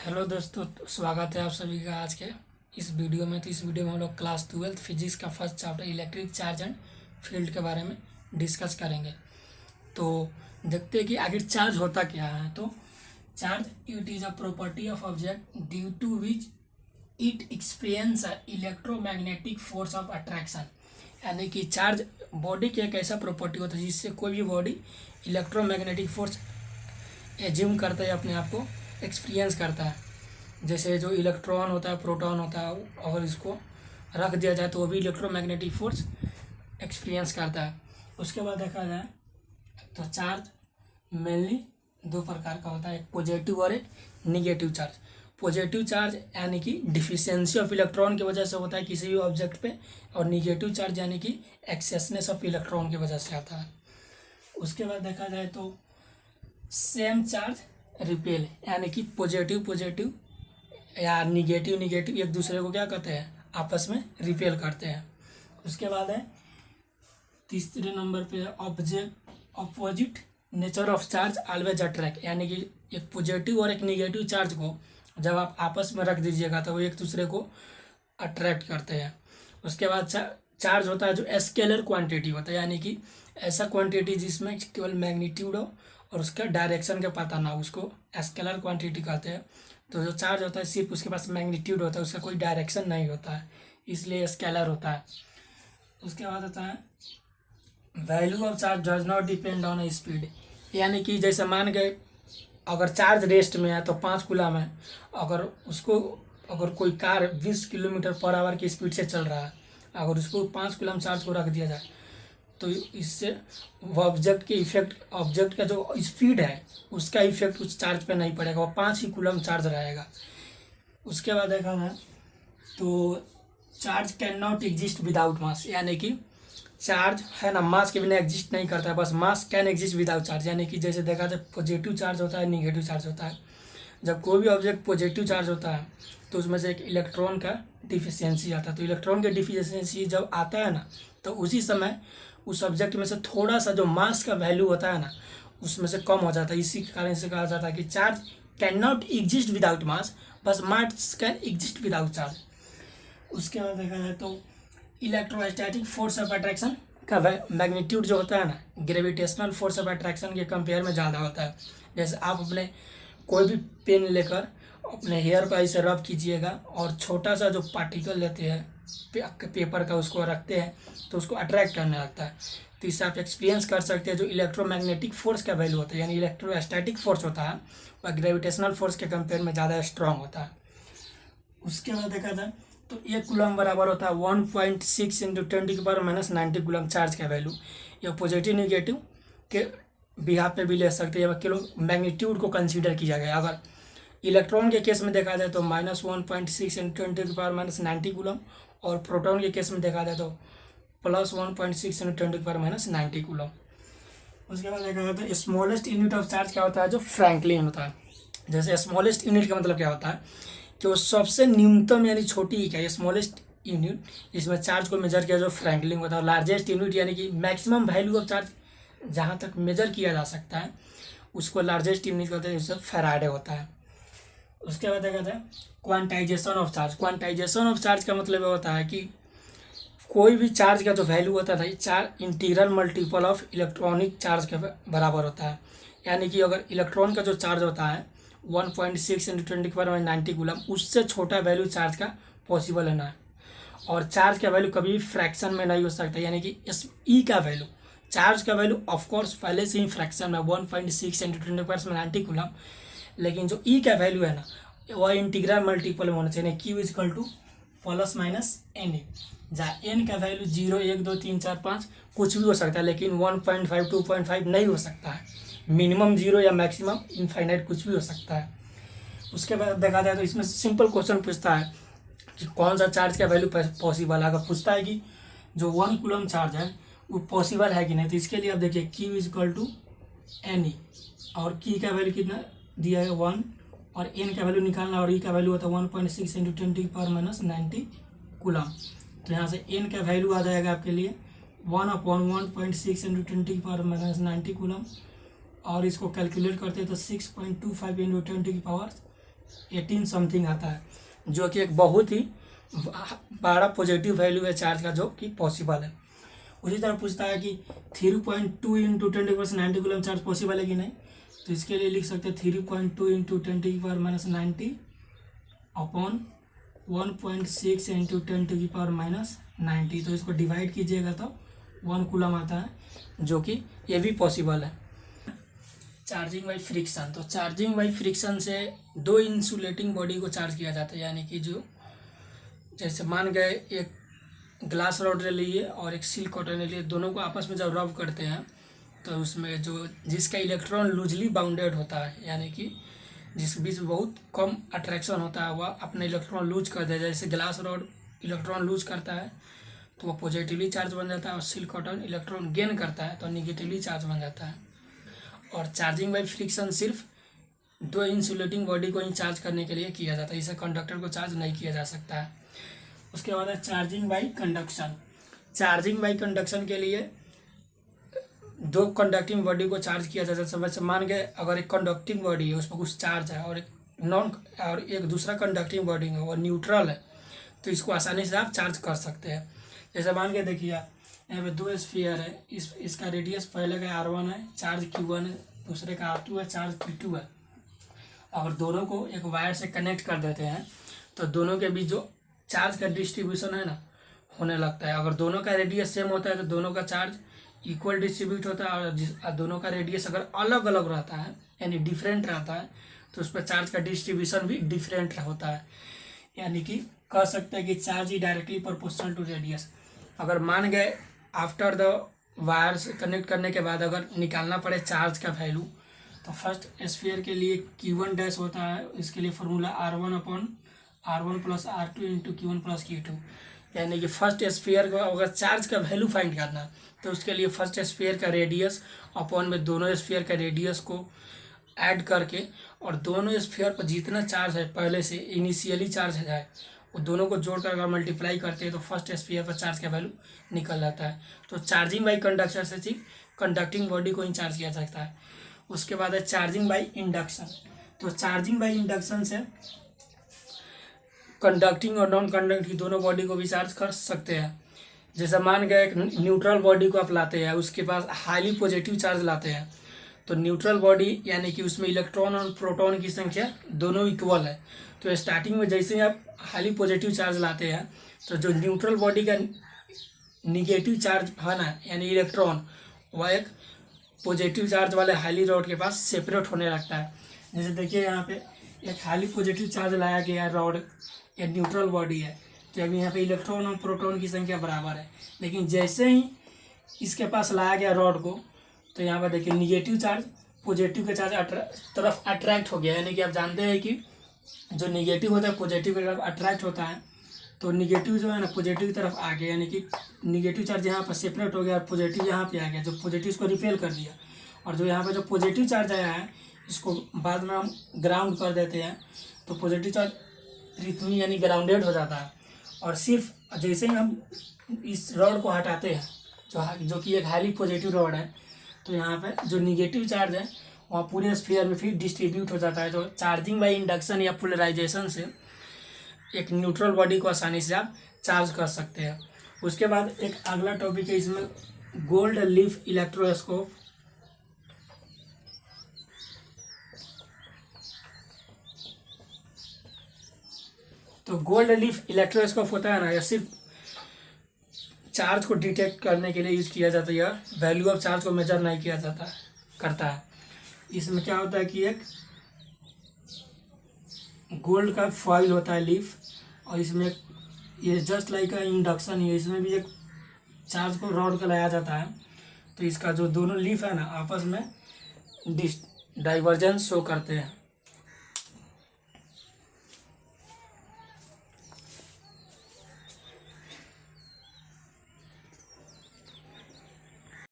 Hello दोस्तों, स्वागत है आप सभी का आज के इस वीडियो में। तो इस वीडियो में हम लोग क्लास 12 फिजिक्स का first chapter electric charge and field के बारे में डिस्कस करेंगे। तो देखते हैं कि आखिर चार्ज होता क्या है। तो charge it is a property of object due to which it experience electromagnetic force of attraction. यानी कि चार्ज बॉडी की एक ऐसा प्रॉपर्टी होता है जिससे कोई भी बॉडी इलेक्ट्रोमैग्नेटिक फोर्स एज्यूम करता है, अपने आप को एक्सपीरियंस करता है। जैसे जो इलेक्ट्रॉन होता है, प्रोटॉन होता है, अगर इसको रख दिया जाए तो वो भी इलेक्ट्रोमैग्नेटिक फोर्स एक्सपीरियंस करता है। उसके बाद देखा जाए तो चार्ज मेनली दो प्रकार का होता है, एक पॉजिटिव और एक निगेटिव चार्ज। पॉजिटिव चार्ज यानी कि डिफिशियंसी ऑफ इलेक्ट्रॉन की वजह से होता है किसी भी ऑब्जेक्ट पे, और निगेटिव चार्ज यानी कि एक्सेसनेस ऑफ इलेक्ट्रॉन की वजह से आता है। उसके बाद देखा जाए तो सेम चार्ज रिपेल, यानी कि पॉजिटिव पॉजिटिव या निगेटिव निगेटिव एक दूसरे को क्या कहते हैं, आपस में रिपेल करते हैं। उसके बाद है तीसरे नंबर पे object opposite nature of charge always attract, यानी कि एक पॉजिटिव और एक निगेटिव चार्ज को जब आप आपस में रख दीजिएगा तो वो एक दूसरे को अट्रैक्ट करते हैं। उसके बाद चार्ज होता है जो स्केलर क्वांटिटी होता है, यानी कि ऐसा क्वांटिटी जिसमें केवल मैग्नीट्यूड हो और उसका डायरेक्शन का पता ना हो, उसको स्केलर क्वांटिटी कहते हैं। तो जो चार्ज होता है सिर्फ उसके पास मैग्नीट्यूड होता है, उसका कोई डायरेक्शन नहीं होता है, इसलिए स्केलर होता है। उसके बाद होता है value of charge does not depend on speed, यानी कि जैसे मान गए अगर चार्ज रेस्ट में है तो 5 कूलम है, अगर कोई कार 20 किलोमीटर पर आवर की स्पीड से चल रहा है, अगर उसको 5 कूलम चार्ज को रख दिया जाए तो इससे वो ऑब्जेक्ट का जो स्पीड है उसका इफेक्ट उस चार्ज पे नहीं पड़ेगा, वो 5 ही कूलम चार्ज रहेगा। उसके बाद देखा जाए तो charge can not exist without mass, यानी कि चार्ज है ना मास के बिना एग्जिस्ट नहीं करता है, बस mass can exist without charge. यानी कि जैसे देखा जाए पॉजिटिव चार्ज होता है, निगेटिव चार्ज होता है। जब कोई भी ऑब्जेक्ट पॉजिटिव चार्ज होता है तो उसमें से एक इलेक्ट्रॉन का डिफिशियंसी आता है। तो इलेक्ट्रॉन के डिफिशियंसी जब आता है ना, तो उसी समय उस ऑब्जेक्ट में से थोड़ा सा जो मास का वैल्यू होता है ना उसमें से कम हो जाता है। इसी कारण से कहा जाता है कि charge can not exist without mass, बस mass can exist without charge. उसके बाद देखा जाए तो इलेक्ट्रोस्टैटिक फोर्स ऑफ अट्रैक्शन का मैग्नीट्यूड जो होता है ना, ग्रेविटेशनल फोर्स ऑफ अट्रैक्शन के कंपेयर में ज़्यादा होता है। जैसे आप अपने कोई भी पेन लेकर अपने हेयर पर ऐसे रब कीजिएगा और छोटा सा जो पार्टिकल लेते हैं पेपर का, उसको रखते हैं तो उसको अट्रैक्ट करने लगता है। तो इससे आप एक्सपीरियंस कर सकते हैं जो इलेक्ट्रोमैग्नेटिक फोर्स का वैल्यू होता है, यानी इलेक्ट्रोस्टैटिक फोर्स होता है वह ग्रेविटेशनल फोर्स के कंपेयर में ज़्यादा स्ट्रांग होता है। उसके बाद देखा जाए तो 1 कूलम बराबर होता है 1.6 इंटू 10⁻⁻90 कूलम चार्ज का वैल्यू। यह पॉजिटिव निगेटिव के बिहाफ पे भी ले सकते हैं, किलो मैग्नीट्यूड को कंसीडर किया गया। अगर इलेक्ट्रॉन के केस में देखा जाए तो -1.6 इंटू 10⁻90 कूलम, और प्रोटॉन के केस में देखा जाए तो +1.6 इंटू 10⁻90 कूलम। उसके बाद देखा जाए तो स्मॉलेस्ट यूनिट ऑफ चार्ज क्या होता है, जो फ्रैंकलिन होता है। जैसे स्मॉलेस्ट यूनिट का मतलब क्या होता है कि वो सबसे न्यूनतम यानी छोटी इकाई, स्मॉलेस्ट यूनिट जिसमें चार्ज को मेजर किया जो फ्रैंकलिन होता है। लार्जेस्ट यूनिट यानी कि मैक्सिमम वैल्यू ऑफ चार्ज जहाँ तक मेजर किया जा सकता है उसको लार्जेस्ट यूनिट कहते हैं, जिससे फैराडे होता है। उसके बाद देखा जाए quantization of charge. Quantization of charge का मतलब होता है कि कोई भी चार्ज का जो वैल्यू होता है charge integral multiple of electronic charge के बराबर होता है। यानी कि अगर इलेक्ट्रॉन का जो चार्ज होता है 1.6 इंटू 10⁻90 कूलम, उससे छोटा वैल्यू चार्ज का पॉसिबल है ना। और चार्ज का वैल्यू कभी भी फ्रैक्शन में नहीं हो सकता, यानी कि इस ई का वैल्यू, चार्ज का वैल्यू ऑफकोर्स पहले से ही फ्रैक्शन में 1.6 इंटू 10⁻90 कूलम, लेकिन जो ई का वैल्यू है ना वह इंटीग्रल मल्टीपल में होना चाहिए। Q is equal to +-NA, जहाँ एन का वैल्यू 0, 1, 2, 3, 4, 5 कुछ भी हो सकता है, लेकिन 1.5, 2.5 नहीं हो सकता है। मिनिमम 0 या मैक्सिमम इनफाइनाइट कुछ भी हो सकता है। उसके बाद देखा जाए तो इसमें सिंपल क्वेश्चन पूछता है कि कौन सा चार्ज का वैल्यू पॉसिबल है। अगर पूछता है कि जो 1 कूलम चार्ज है वो पॉसिबल है कि नहीं, तो इसके लिए आप देखिए Q is equal to NE, और की का वैल्यू कितना दिया है 1, और एन का वैल्यू निकालना, और ई का वैल्यू होता है 1.6 इंटू 10⁻90 कूलम। तो यहाँ से एन का वैल्यू आ जाएगा आपके लिए 1/1.6 इंटू 10⁻90 कूलम, और इसको कैलकुलेट करते हैं तो 6.25 इंटू 10⁻⁻⁴ 18 समथिंग आता है, जो कि एक बहुत ही बड़ा पॉजिटिव वैल्यू है चार्ज का, जो कि पॉसिबल है। उसी तरह पूछता है कि 3.2 इंटू 10⁻90 कूलम चार्ज पॉसिबल है कि नहीं, तो इसके लिए लिख सकते हैं 3.2 इंटू 10⁻90 अपॉन 1.6 इंटू 10⁻90, तो इसको डिवाइड कीजिएगा तो 1 कूलम आता है, जो कि ये भी पॉसिबल है। चार्जिंग बाई फ्रिक्शन, तो चार्जिंग बाई फ्रिक्शन से दो इंसुलेटिंग बॉडी को चार्ज किया जाता है, यानी कि जो जैसे मान गए एक ग्लास रॉड ले लिए और एक सिल्क कॉटन ले लिए, दोनों को आपस में जब रब करते हैं तो उसमें जो जिसका इलेक्ट्रॉन लूजली बाउंडेड होता है, यानी कि जिस बीच बहुत कम अट्रैक्शन होता है, वह अपने इलेक्ट्रॉन लूज कर देता है। जैसे ग्लास रॉड इलेक्ट्रॉन लूज करता है तो वह पॉजिटिवली चार्ज बन जाता है, और सिल्क कॉटन इलेक्ट्रॉन गेन करता है तो निगेटिवली चार्ज बन जाता है। और चार्जिंग बाई फ्रिक्शन सिर्फ दो इंसुलेटिंग बॉडी को ही चार्ज करने के लिए किया जाता है, इसे कंडक्टर को चार्ज नहीं किया जा सकता है। उसके बाद है charging by conduction. Charging by conduction के लिए दो कंडक्टिंग बॉडी को चार्ज किया जाता है। समझ मान गए अगर एक कंडक्टिंग बॉडी है उसमें कुछ चार्ज है, और एक दूसरा कंडक्टिंग बॉडी है वो न्यूट्रल है, तो इसको आसानी से आप चार्ज कर सकते हैं। जैसे मान के देखिए यहाँ पे दो स्फीयर है, इसका रेडियस पहले का R1 है, चार्ज Q1 है, दूसरे का R2 है, चार्ज Q2 है। अगर दोनों को एक वायर से कनेक्ट कर देते हैं तो दोनों के बीच जो चार्ज का डिस्ट्रीब्यूशन है ना होने लगता है। अगर दोनों का रेडियस सेम होता है तो दोनों का चार्ज इक्वल डिस्ट्रीब्यूट होता है, और दोनों का रेडियस अगर अलग अलग रहता है यानी डिफरेंट रहता है तो उस पर चार्ज का डिस्ट्रीब्यूशन भी डिफरेंट होता है। यानी कि कह सकते हैं कि चार्ज ही डायरेक्टली प्रोपोर्शनल टू रेडियस। अगर मान गए आफ्टर द वायर से कनेक्ट करने के बाद अगर निकालना पड़े चार्ज का वैल्यू, तो फर्स्ट स्फीयर के लिए Q1 डैश होता है, इसके लिए formula R1 plus R2 into Q1 plus Q2। यानी कि फर्स्ट स्फीयर को अगर चार्ज का वैल्यू फाइंड करना तो उसके लिए फर्स्ट स्फीयर का रेडियस अपॉन में दोनों स्फीयर का रेडियस को ऐड करके, और दोनों स्फीयर पर जितना चार्ज है पहले से इनिशियली चार्ज है वो दोनों को जोड़कर अगर मल्टीप्लाई करते हैं तो फर्स्ट स्फीयर पर चार्ज का वैल्यू निकल जाता है। तो चार्जिंग बाई कंडक्शन से सिर्फ कंडक्टिंग बॉडी को ही चार्ज किया जा सकता है। उसके बाद है चार्जिंग बाई इंडक्शन। तो चार्जिंग बाई इंडक्शन से कंडक्टिंग और नॉन कंडक्टिंग दोनों बॉडी को भी चार्ज कर सकते हैं। जैसे मान गए एक न्यूट्रल बॉडी को आप लाते हैं, उसके पास हाईली पॉजिटिव चार्ज लाते हैं, तो न्यूट्रल बॉडी यानी कि उसमें इलेक्ट्रॉन और प्रोटॉन की संख्या दोनों इक्वल है। तो स्टार्टिंग में जैसे ही आप हाईली पॉजिटिव चार्ज लाते हैं तो जो न्यूट्रल बॉडी का निगेटिव चार्ज है ना यानी इलेक्ट्रॉन, वह एक पॉजिटिव चार्ज वाले हाईली रॉड के पास सेपरेट होने लगता है। जैसे देखिए यहाँ पे एक हाईली पॉजिटिव चार्ज लाया गया है रॉड, या न्यूट्रल बॉडी है, तो अभी यहाँ पे इलेक्ट्रॉन और प्रोटॉन की संख्या बराबर है। लेकिन जैसे ही इसके पास लाया गया रॉड को, तो यहाँ पर देखिए निगेटिव चार्ज पॉजिटिव के चार्ज तरफ अट्रैक्ट हो गया। यानी कि आप जानते हैं कि जो निगेटिव होता है पॉजिटिव की तरफ अट्रैक्ट होता है, तो निगेटिव जो है ना पॉजिटिव की तरफ आ गया, यानी कि निगेटिव चार्ज यहाँ पर सेपरेट हो गया और पॉजिटिव यहाँ पे आ गया, जो पॉजिटिव को रिपेल कर दिया। और जो यहाँ पे जो पॉजिटिव चार्ज आया है इसको बाद में हम ग्राउंड कर देते हैं, तो पॉजिटिव चार्ज पृथ्वी यानी ग्राउंडेड हो जाता है। और सिर्फ जैसे ही हम इस रॉड को हटाते हैं जो कि एक हाईली पॉजिटिव रॉड है, तो यहाँ पे जो निगेटिव चार्ज है वहाँ पूरे स्फीयर में फिर डिस्ट्रीब्यूट हो जाता है। तो चार्जिंग बाई इंडक्शन या पोलराइजेशन से एक न्यूट्रल बॉडी को आसानी से आप चार्ज कर सकते हैं। उसके बाद एक अगला टॉपिक है इसमें गोल्ड लीफ इलेक्ट्रोस्कोप। तो गोल्ड लीफ इलेक्ट्रोस्कोप होता है ना, यह सिर्फ चार्ज को डिटेक्ट करने के लिए यूज किया जाता है, या वैल्यू ऑफ चार्ज को मेजर नहीं किया करता है। इसमें क्या होता है कि एक गोल्ड का फॉइल होता है लीफ, और इसमें ये जस्ट लाइक इंडक्शन है, इसमें भी एक चार्ज को रॉड का लाया जाता है। तो इसका जो दोनों लीफ है ना आपस में डाइवर्जेंस शो करते हैं।